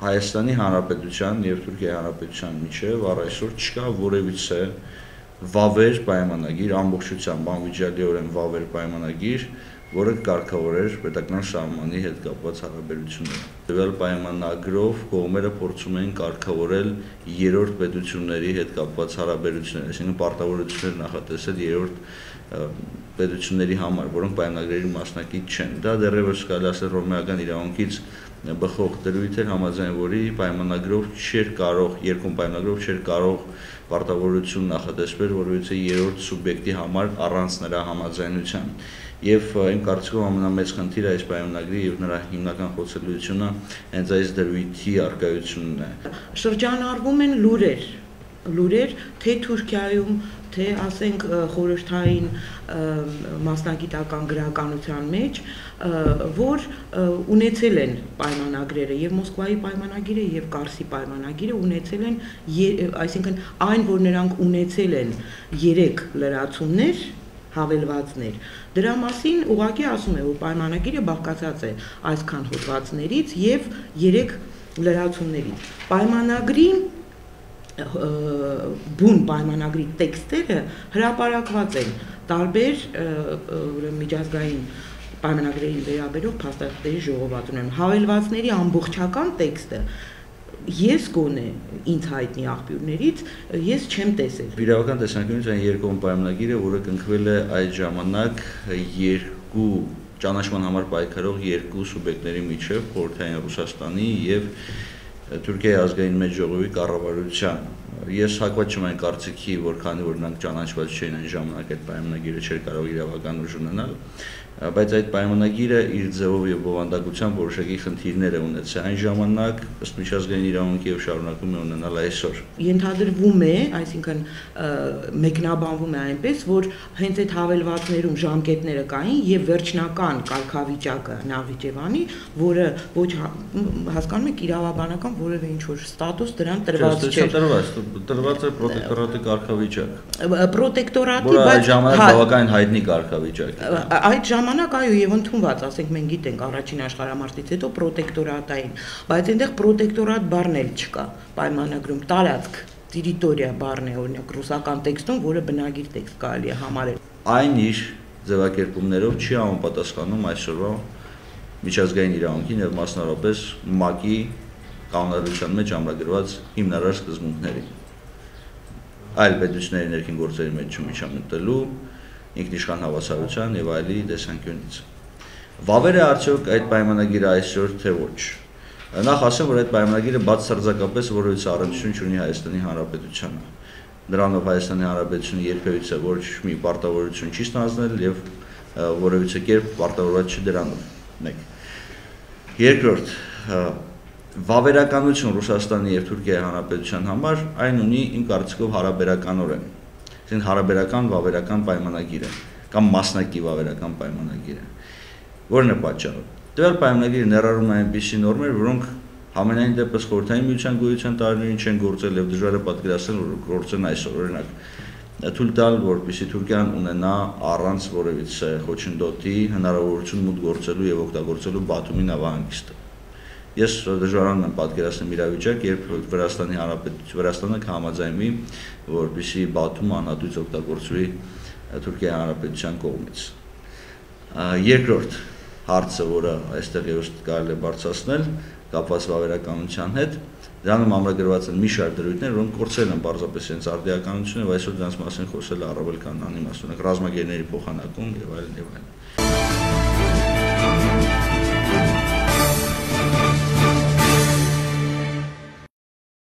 Հայաստանի Հանրապետության եւ Թուրքիայի Հանրապետության միջեւ առ այսօր չկա որևիցե վավեր պայմանագիր, ամբողջությամբ անվիճելիորեն վավեր պայմանագիր, որը կարգավորեր պետական սահմանի հետ կապված հարաբերությունները։ Տվյալ պայմանագրով կողմերը փորձում էին կարգավորել երրորդ պետությունների հետ կապված հարաբերությունները, այսինքն պարտավորություններ նախատեսել երրորդ պետությունների համար, որոնք պայմանագրերի մասնակից չեն։ Դա դեռևս կարելի ասել ռոմեական իրավունքից բխող դրույթ էր, համաձայն որի պայմանագրով չէր կարող, երկում պայմանագրով չէր կարող պարտավորություն նախատեսվել որևիցե երրորդ սուբյեկտի համար առանց նրա համաձայնության։ Եվ իմ կարծիքով ամենամեծ խնդիրը այս պայմանագրի եւ նրա հիմնական խոցելիությունը հենց այս դրույթի առկայությունն է։ Շրջանառվում են լուրեր, թե Թուրքիայում, թե ասենք խորհրդային մասնագիտական գրականության մեջ, որ ունեցել են պայմանագրերը եւ Մոսկվայի պայմանագիրը եւ Կարսի պայմանագիրը ունեցել են, այսինքն այն, որ նրանք ունեցել են 3 լրացումներ, հավելվածներ, դրա մասին ուղղակի ասում է, որ պայմանագիրը բաղկացած է այսքան հոդվածներից եւ 3 լրացումներից։ Պայմանագրի բուն պայմանագրի տեքստերը հրապարակված են տարբեր միջազգային պայմանագրերի վերաբերող փաստաթղթերի ժողովածուներում։ Հավելվածների ամբողջական տեքստը ես գոնե ինձ հայտնի աղբյուրներից ես չեմ տեսել։ Իրավական տեսանկյունից այն երկկողմ պայմանագիրը, որը կնքվել է այդ ժամանակ երկու ճանաչման համար պայքարող երկու սուբյեկտների միջև, խորհրդային Ռուսաստանի եւ Թուրքիայի ազգային մեծ ժողովի կառավարության։ Ես հակված չեմ այն կարծիքի, որ քանի որ նրանք ճանաչված չէին այն ժամանակ այդ պայմանագիրը չէր կարող իրավական ուժ ունենալ, բայց այդ պայմանագիրը իր ձևով եւ բովանդակությամբ որոշակի խնդիրներ է ունեցել այն ժամանակ, ըստ միջազգային իրավունքի եւ շարունակում է ունենալ այսօր։ Ենթադրվում է, այսինքն մեկնաբանվում է այնպես, որ հենց այդ հավելվածներում ժամկետները կային եւ վերջնական կարգավիճակը Նավիճևանի, որը ոչ հասկանում եք իրավաբանական որևէ ինչ որ ստատուս դրան տրված չէ։ Տրված է պրոտեկտորատի կարգավիճակ։ Պրոտեկտորատի, բայց այդ ժամանակ բավական հայտնի կարգավիճակ է։ Այդ ժամանակ այո եւ ընդունված, ասենք մենք գիտենք առաջին աշխարհամարտից հետո պրոտեկտորատային, բայց այնտեղ պրոտեկտորատ բառն էլ չկա պայմանագրում, տարածք, տերիտորիա բառն է օրինակ ռուսական տեքստում, որը բնագիր տեքստ կարելի է համարել։ Այն իր ձևակերպումներով չի համապատասխանում այսօրվա միջազգային իրավունքին եւ մասնավորապես ՄԱԿ-ի կանոնադրության մեջ ամրագրված հիմնարար սկզբունքներին։ Այլ պետությունների ներքին գործերի մեջ չմիջամտելու, ինքնիշխան հավասարության եւ այլի տեսանկյունից։ Վավեր է արդյոք այդ պայմանագիրը այսօր թե ոչ։ Նախ ասեմ, որ այդ պայմանագիրը բացարձակապես որևիցե առնչություն չունի Հայաստանի Հանրապետությանը։ Նրանով Հայաստանի Հանրապետությունը երբևիցե ոչ մի պարտավորություն չի ստանձնել եւ որևիցե կերպ պարտավորված չի դրանով։ Մեկ։ Երկրորդ, վավերականություն Ռուսաստանի եւ Թուրքիայի Հանրապետության համար այն ունի իմ կարծիքով հարաբերականորեն։ Այսինքն հարաբերական վավերական պայմանագիրը կամ մասնակի վավերական պայմանագիրը։ Որն է պատճառը։ Տվյալ պայմանագիրը ներառում է այնպիսի նորմեր, որոնք համենայն դեպս խորհրդային միության գոյության տարիներին չեն գործել եւ դժվար է պատկերացնել, որ գործեն այսօր։ Օրինակ, թույլ տալ, որպեսզի Թուրքիան ունենա առանց որևիցե խոչընդոտի հնարավորություն մուտք գործելու եւ օգտագործելու Բաթումի նավահանգիստը։ Ես դժվարանում եմ պատկերացնել իրավիճակ, երբ Վրաստանը կհամաձայնվի, որպեսզի Բաթումը անհատույց օգտագործվի Թուրքիայի Հանրապետության կողմից։ Երկրորդ հարցը, որը այստեղ եւս կարելի է բարձրացնել, կապված վավերականության հետ, դրանում ամրագրված են մի շարք դրույթներ, որոնք կորցրել են պարզապես իրենց արդիականությունը եւ այսօր դրանց մասին խոսելը առավել քան անիմաստ, ռազմագերների փոխանակում եւ այլն եւ այլն։